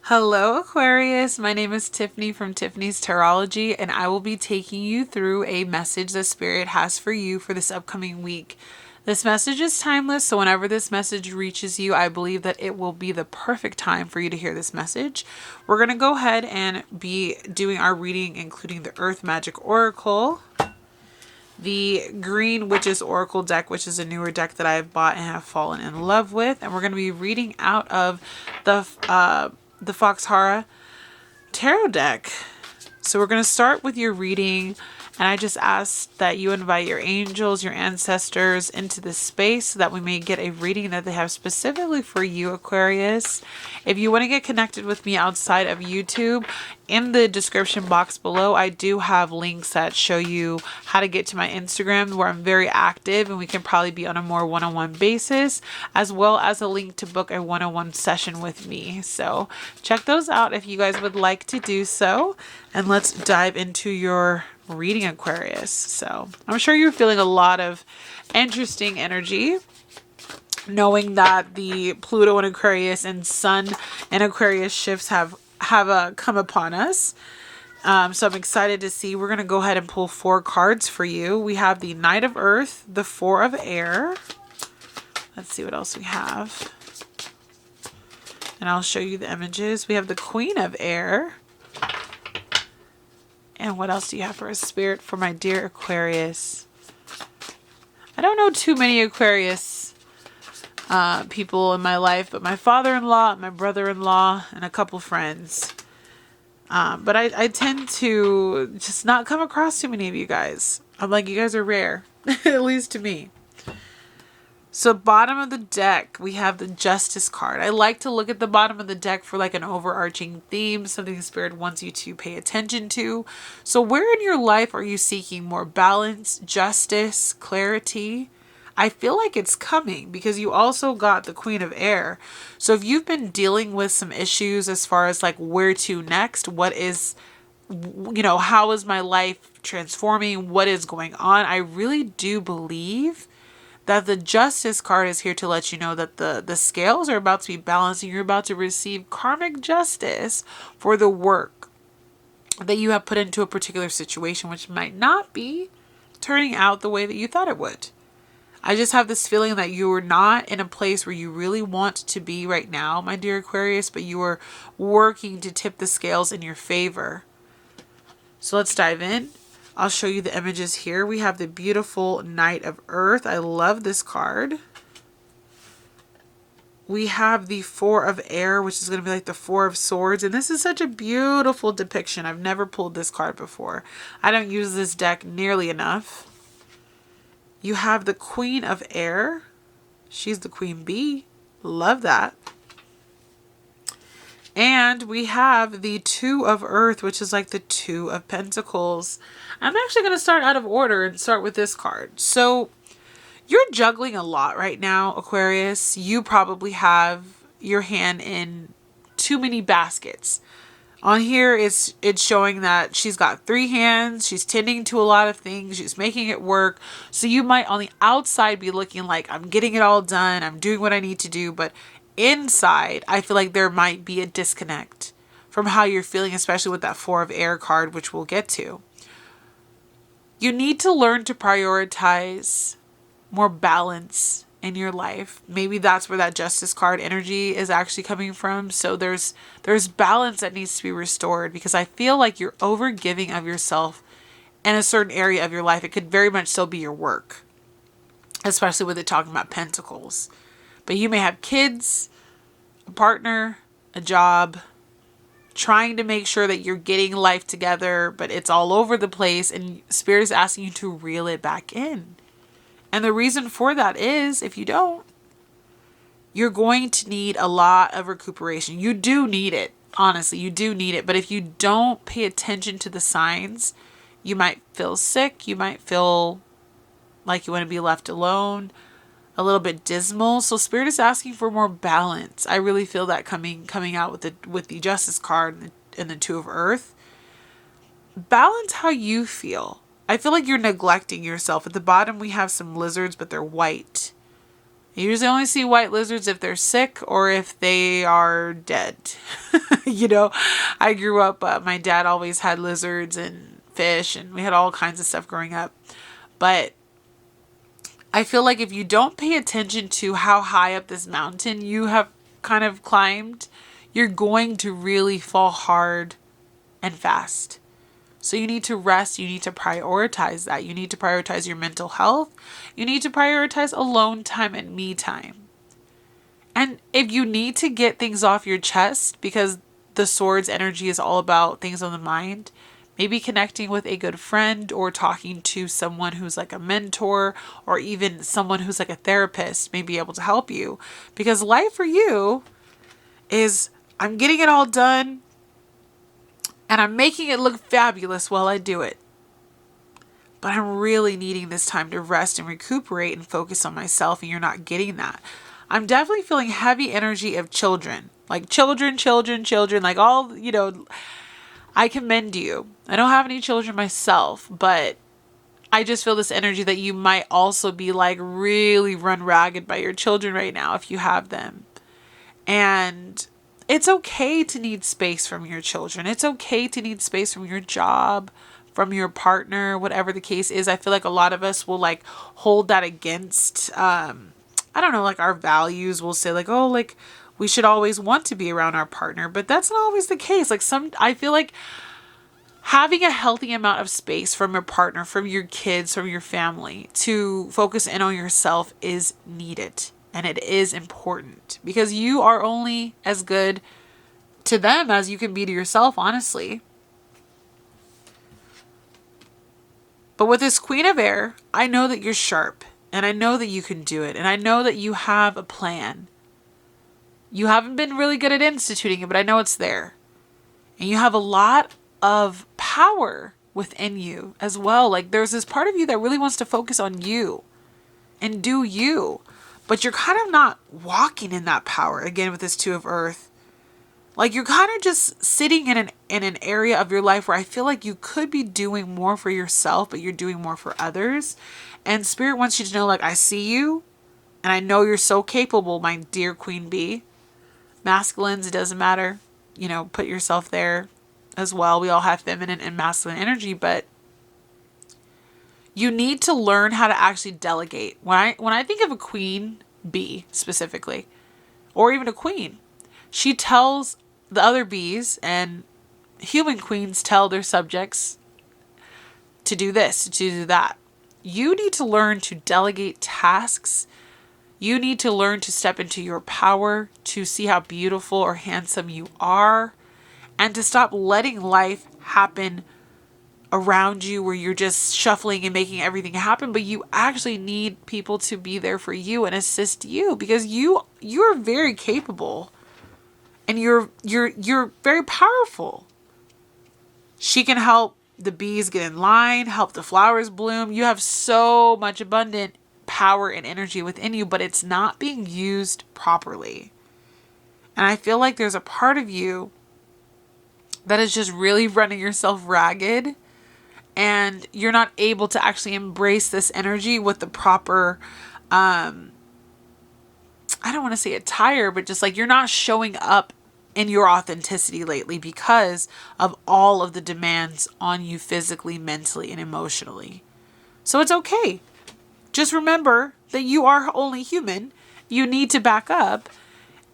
Hello, Aquarius. My name is Tiffany from Tiffany's Tarology, and I will be taking you through a message that Spirit has for you for this upcoming week. This message is timeless, so whenever this message reaches you, I believe that it will be the perfect time for you to hear this message. We're going to go ahead and be doing our reading, including the Earth Magic Oracle, the Green Witches Oracle deck, which is a newer deck that I have bought and have fallen in love with, and we're going to be reading out of the Foxhara Tarot deck. So we're going to start with your reading, and I just ask that you invite your angels, your ancestors into this space so that we may get a reading that they have specifically for you, Aquarius. If you want to get connected with me outside of YouTube, in the description box below, I do have links that show you how to get to my Instagram, where I'm very active and we can probably be on a more one-on-one basis, as well as a link to book a one-on-one session with me. So check those out if you guys would like to do so. And let's dive into your reading, Aquarius. So I'm sure you're feeling a lot of interesting energy, knowing that the Pluto in Aquarius and Sun in Aquarius shifts have come upon us. So I'm excited to see. We're going to go ahead and pull 4 cards for you. We have the Knight of Earth, the 4 of Air. Let's see what else we have. And I'll show you the images. We have the Queen of Air. And what else do you have for a spirit for my dear Aquarius? I don't know too many Aquarius people in my life, but my father-in-law, my brother-in-law, and a couple friends. But I tend to just not come across too many of you guys. I'm like, you guys are rare, at least to me. So bottom of the deck, we have the Justice card. I like to look at the bottom of the deck for like an overarching theme, something the Spirit wants you to pay attention to. So where in your life are you seeking more balance, justice, clarity? I feel like it's coming because you also got the Queen of Air. So if you've been dealing with some issues as far as like where to next, what is, how is my life transforming? What is going on? I really do believe that the Justice card is here to let you know that the scales are about to be balanced and you're about to receive karmic justice for the work that you have put into a particular situation, which might not be turning out the way that you thought it would. I just have this feeling that you are not in a place where you really want to be right now, my dear Aquarius, but you are working to tip the scales in your favor. So let's dive in. I'll show you the images here. We have the beautiful Knight of Earth. I love this card. We have the 4 of Air, which is going to be like the 4 of Swords. And this is such a beautiful depiction. I've never pulled this card before. I don't use this deck nearly enough. You have the Queen of Air. She's the Queen Bee. Love that. And we have the 2 of Earth, which is like the 2 of Pentacles. I'm actually going to start out of order and start with this card. So you're juggling a lot right now, Aquarius. You probably have your hand in too many baskets. On here, it's showing that she's got 3 hands. She's tending to a lot of things. She's making it work. So you might on the outside be looking like, I'm getting it all done. I'm doing what I need to do. But inside, I feel like there might be a disconnect from how you're feeling, especially with that 4 of Air card, which we'll get to. You need to learn to prioritize more balance in your life. Maybe that's where that Justice card energy is actually coming from. So there's balance that needs to be restored, because I feel like you're overgiving of yourself in a certain area of your life. It could very much still be your work, especially with it talking about Pentacles. But you may have kids, a partner, a job, trying to make sure that you're getting life together, but it's all over the place, and Spirit is asking you to reel it back in. And the reason for that is, if you don't, you're going to need a lot of recuperation. You do need it. Honestly, you do need it. But if you don't pay attention to the signs, you might feel sick. You might feel like you want to be left alone, a little bit dismal. So Spirit is asking for more balance. I really feel that coming out with the Justice card and the 2 of Earth. Balance how you feel. I feel like you're neglecting yourself. At the bottom, we have some lizards, but they're white. You usually only see white lizards if they're sick or if they are dead. You know, I grew up, my dad always had lizards and fish, and we had all kinds of stuff growing up. But I feel like if you don't pay attention to how high up this mountain you have kind of climbed, you're going to really fall hard and fast. So you need to rest. You need to prioritize that. You need to prioritize your mental health. You need to prioritize alone time and me time. And if you need to get things off your chest, because the sword's energy is all about things on the mind, maybe connecting with a good friend or talking to someone who's like a mentor or even someone who's like a therapist may be able to help you. Because life for you is, I'm getting it all done and I'm making it look fabulous while I do it. But I'm really needing this time to rest and recuperate and focus on myself, and you're not getting that. I'm definitely feeling heavy energy of children. Like children, like all, you know, I commend you. I don't have any children myself, but I just feel this energy that you might also be like really run ragged by your children right now if you have them. And it's okay to need space from your children. It's okay to need space from your job, from your partner, whatever the case is. I feel like a lot of us will like hold that against, I don't know, like our values will say like, oh, like we should always want to be around our partner, but that's not always the case. Like I feel like having a healthy amount of space from your partner, from your kids, from your family to focus in on yourself is needed. And it is important because you are only as good to them as you can be to yourself, honestly. But with this Queen of Air, I know that you're sharp and I know that you can do it. And I know that you have a plan. You haven't been really good at instituting it, but I know it's there. And you have a lot of power within you as well. Like there's this part of you that really wants to focus on you and do you. But you're kind of not walking in that power, again, with this Two of Earth. Like you're kind of just sitting in an area of your life where I feel like you could be doing more for yourself, but you're doing more for others. And Spirit wants you to know, like, I see you. And I know you're so capable, my dear Queen Bee. Masculines, it doesn't matter. You know, put yourself there as well. We all have feminine and masculine energy, but you need to learn how to actually delegate. When I think of a queen bee specifically, or even a queen, she tells the other bees, and human queens tell their subjects to do this, to do that. You need to learn to delegate tasks. You need to learn to step into your power, to see how beautiful or handsome you are, and to stop letting life happen around you where you're just shuffling and making everything happen, but you actually need people to be there for you and assist you because you're very capable and you're very powerful. She can help the bees get in line, help the flowers bloom. You have so much abundant power and energy within you, but it's not being used properly. And I feel like there's a part of you that is just really running yourself ragged. And you're not able to actually embrace this energy with the proper, I don't want to say attire, but just like you're not showing up in your authenticity lately because of all of the demands on you physically, mentally, and emotionally. So it's okay. Just remember that you are only human. You need to back up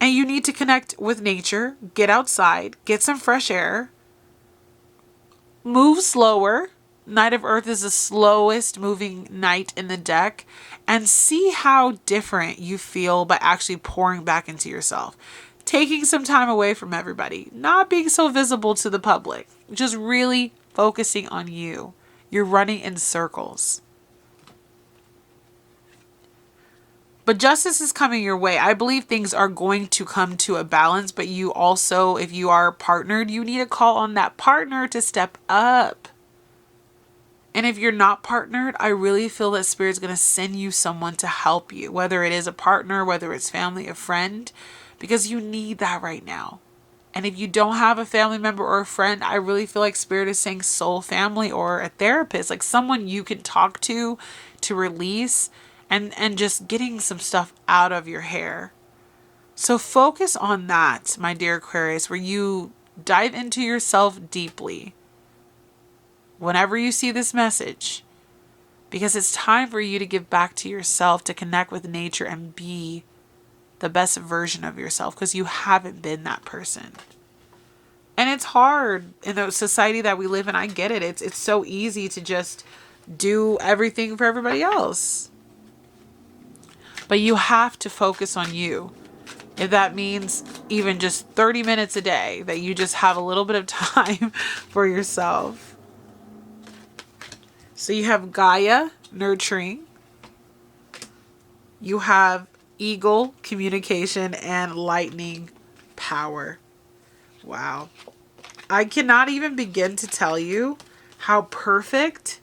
and you need to connect with nature, get outside, get some fresh air, move slower. Knight of Earth is the slowest moving knight in the deck, and see how different you feel by actually pouring back into yourself. Taking some time away from everybody, not being so visible to the public, just really focusing on you. You're running in circles. But justice is coming your way. I believe things are going to come to a balance, but you also, if you are partnered, you need to call on that partner to step up. And if you're not partnered, I really feel that Spirit's going to send you someone to help you, whether it is a partner, whether it's family, a friend, because you need that right now. And if you don't have a family member or a friend, I really feel like Spirit is saying soul family or a therapist, like someone you can talk to release and just getting some stuff out of your hair. So focus on that, my dear Aquarius, where you dive into yourself deeply whenever you see this message, because it's time for you to give back to yourself, to connect with nature and be the best version of yourself, because you haven't been that person. And it's hard in the society that we live in. I get it. It's so easy to just do everything for everybody else. But you have to focus on you. If that means even just 30 minutes a day, that you just have a little bit of time for yourself. So you have Gaia, nurturing. You have Eagle, communication, and Lightning, power. Wow. I cannot even begin to tell you how perfect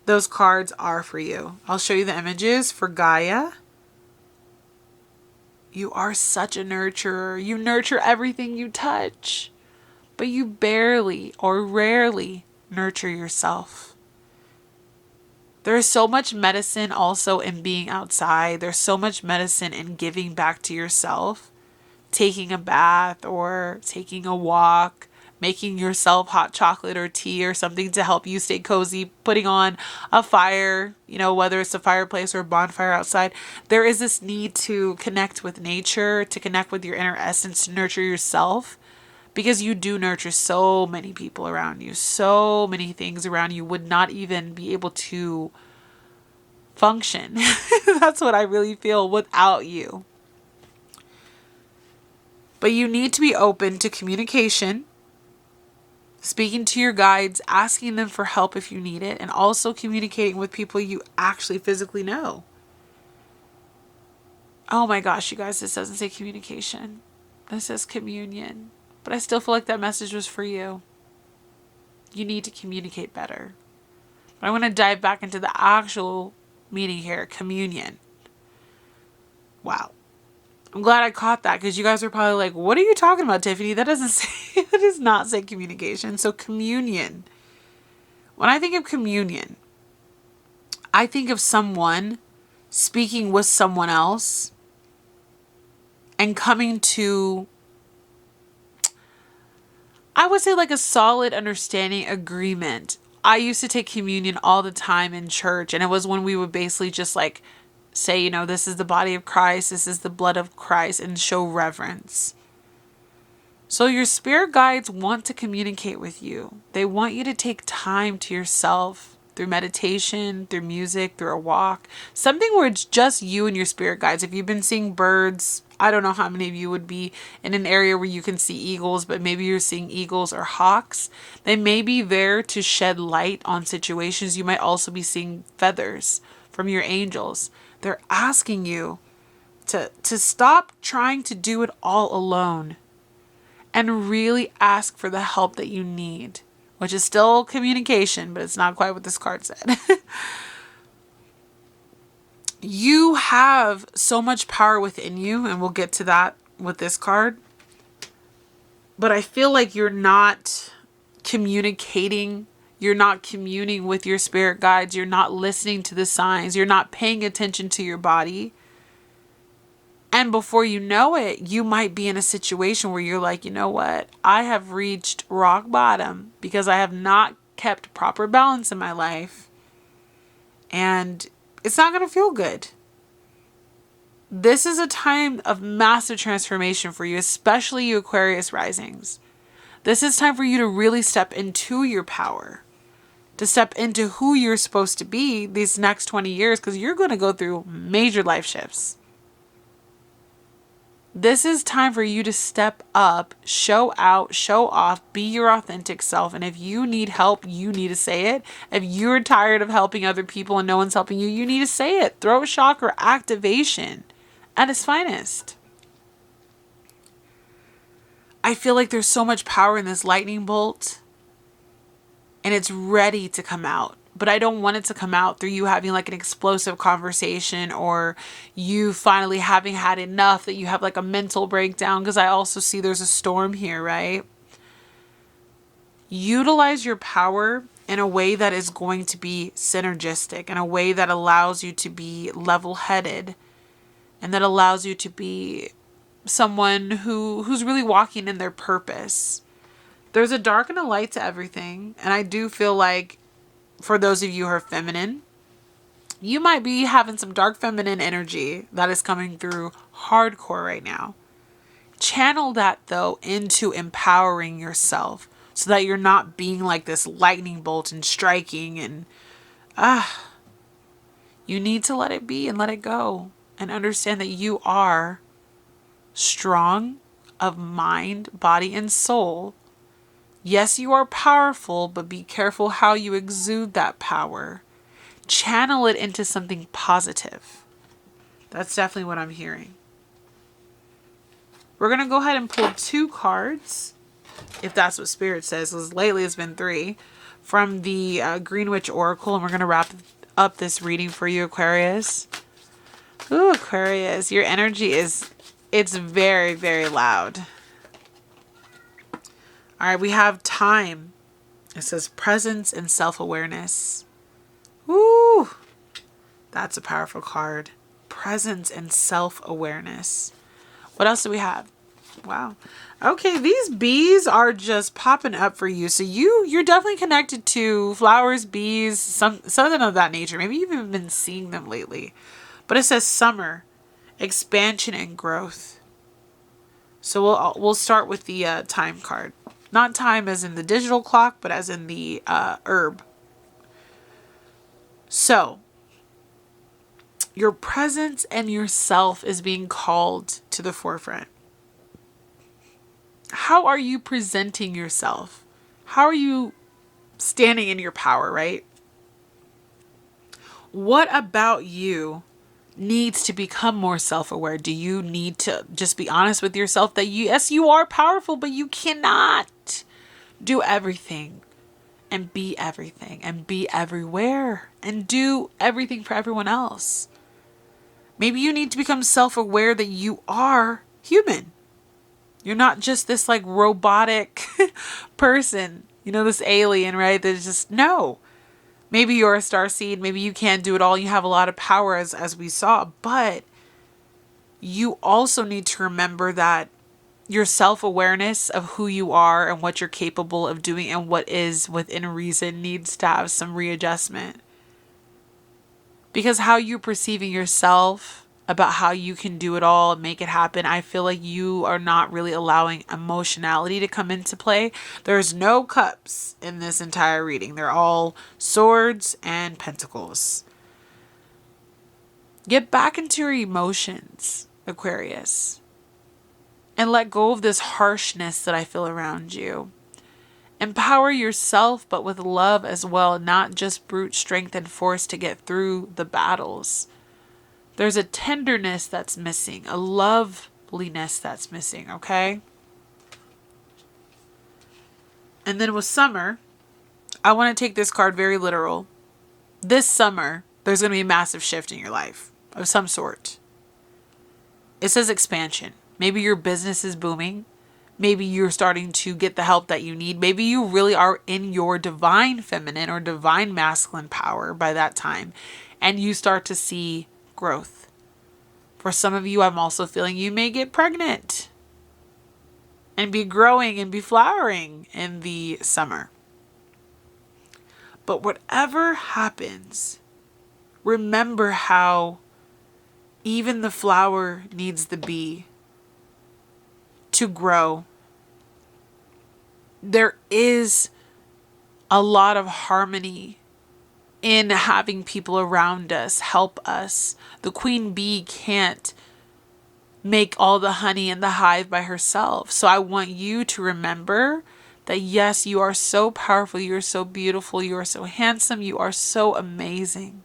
those cards are for you. I'll show you the images for Gaia. You are such a nurturer. You nurture everything you touch, but you barely or rarely nurture yourself. There is so much medicine also in being outside. There's so much medicine in giving back to yourself. Taking a bath or taking a walk, making yourself hot chocolate or tea or something to help you stay cozy, putting on a fire, whether it's a fireplace or a bonfire outside. There is this need to connect with nature, to connect with your inner essence, to nurture yourself, because you do nurture so many people around you. So many things around you would not even be able to function. That's what I really feel without you. But you need to be open to communication, speaking to your guides, asking them for help if you need it, and also communicating with people you actually physically know. Oh my gosh, you guys, this doesn't say communication. This says communion. But I still feel like that message was for you. You need to communicate better. But I want to dive back into the actual meaning here, communion. Wow. I'm glad I caught that, because you guys are probably like, what are you talking about, Tiffany? That does not say communication. So communion. When I think of communion, I think of someone speaking with someone else and coming to, I would say, like a solid understanding, agreement. I used to take communion all the time in church, and it was when we would basically just like say, this is the body of Christ, this is the blood of Christ, and show reverence. So your spirit guides want to communicate with you. They want you to take time to yourself through meditation, through music, through a walk, something where it's just you and your spirit guides. If you've been seeing birds, I don't know how many of you would be in an area where you can see eagles, but maybe you're seeing eagles or hawks. They may be there to shed light on situations. You might also be seeing feathers from your angels. They're asking you to stop trying to do it all alone and really ask for the help that you need, which is still communication, but it's not quite what this card said. You have so much power within you, and we'll get to that with this card. But I feel like you're not communicating. You're not communing with your spirit guides. You're not listening to the signs. You're not paying attention to your body. And before you know it, you might be in a situation where you're like, you know what? I have reached rock bottom because I have not kept proper balance in my life. And it's not going to feel good. This is a time of massive transformation for you, especially you Aquarius risings. This is time for you to really step into your power, to step into who you're supposed to be these next 20 years, because you're going to go through major life shifts. This is time for you to step up, show out, show off, be your authentic self. And if you need help, you need to say it. If you're tired of helping other people and no one's helping you, you need to say it. Throat chakra activation at its finest. I feel like there's so much power in this lightning bolt, and it's ready to come out. But I don't want it to come out through you having like an explosive conversation or you finally having had enough that you have like a mental breakdown, because I also see there's a storm here, right? Utilize your power in a way that is going to be synergistic, in a way that allows you to be level-headed, and that allows you to be someone who's really walking in their purpose. There's a dark and a light to everything. And I do feel like for those of you who are feminine, you might be having some dark feminine energy that is coming through hardcore right now. Channel that though into empowering yourself so that you're not being like this lightning bolt and striking and you need to let it be and let it go and understand that you are strong of mind, body, and soul. Yes, you are powerful, but be careful how you exude that power. Channel it into something positive. That's definitely what I'm hearing. We're going to go ahead and pull 2 cards, if that's what Spirit says, because lately it's been 3, from the Green Witch Oracle, and we're going to wrap up this reading for you, Aquarius. Ooh, Aquarius, your energy it's very, very loud. All right, we have time. It says presence and self-awareness. Woo! That's a powerful card. Presence and self-awareness. What else do we have? Wow. Okay, these bees are just popping up for you. So you're definitely connected to flowers, bees, something of that nature. Maybe you've even been seeing them lately. But it says summer, expansion, and growth. So we'll start with the time card. Not time as in the digital clock, but as in the herb. So, your presence and yourself is being called to the forefront. How are you presenting yourself? How are you standing in your power, right? What about you needs to become more self-aware? Do you need to just be honest with yourself that yes, you are powerful, but you cannot do everything and be everything and be everywhere and do everything for everyone else? Maybe you need to become self-aware that you are human. You're not just this like robotic person, this alien, right? There's just no. Maybe you're a starseed. Maybe you can't do it all. You have a lot of power as we saw, but you also need to remember that your self-awareness of who you are and what you're capable of doing and what is within reason needs to have some readjustment. Because how you're perceiving yourself about how you can do it all and make it happen, I feel like you are not really allowing emotionality to come into play. There's no cups in this entire reading. They're all swords and pentacles. Get back into your emotions, Aquarius, and let go of this harshness that I feel around you. Empower yourself, but with love as well, not just brute strength and force to get through the battles. There's a tenderness that's missing, a loveliness that's missing, okay? And then with summer, I want to take this card very literal. This summer, there's going to be a massive shift in your life of some sort. It says expansion. Maybe your business is booming. Maybe you're starting to get the help that you need. Maybe you really are in your divine feminine or divine masculine power by that time. And you start to see growth. For some of you, I'm also feeling you may get pregnant and be growing and be flowering in the summer. But whatever happens, remember how even the flower needs the bee to grow. There is a lot of harmony in having people around us help us. The queen bee can't make all the honey in the hive by herself. So I want you to remember that yes, you are so powerful, you are so beautiful, you are so handsome, you are so amazing.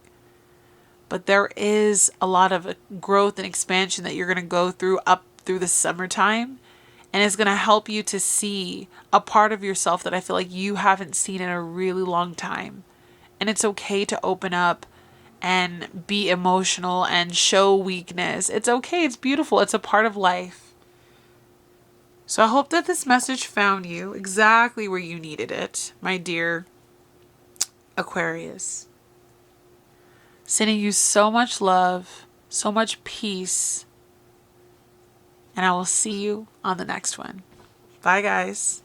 But there is a lot of growth and expansion that you're going to go through up through the summertime. And it's going to help you to see a part of yourself that I feel like you haven't seen in a really long time. And it's okay to open up and be emotional and show weakness. It's okay. It's beautiful. It's a part of life. So I hope that this message found you exactly where you needed it, my dear Aquarius. Sending you so much love, so much peace, and I will see you on the next one. Bye, guys.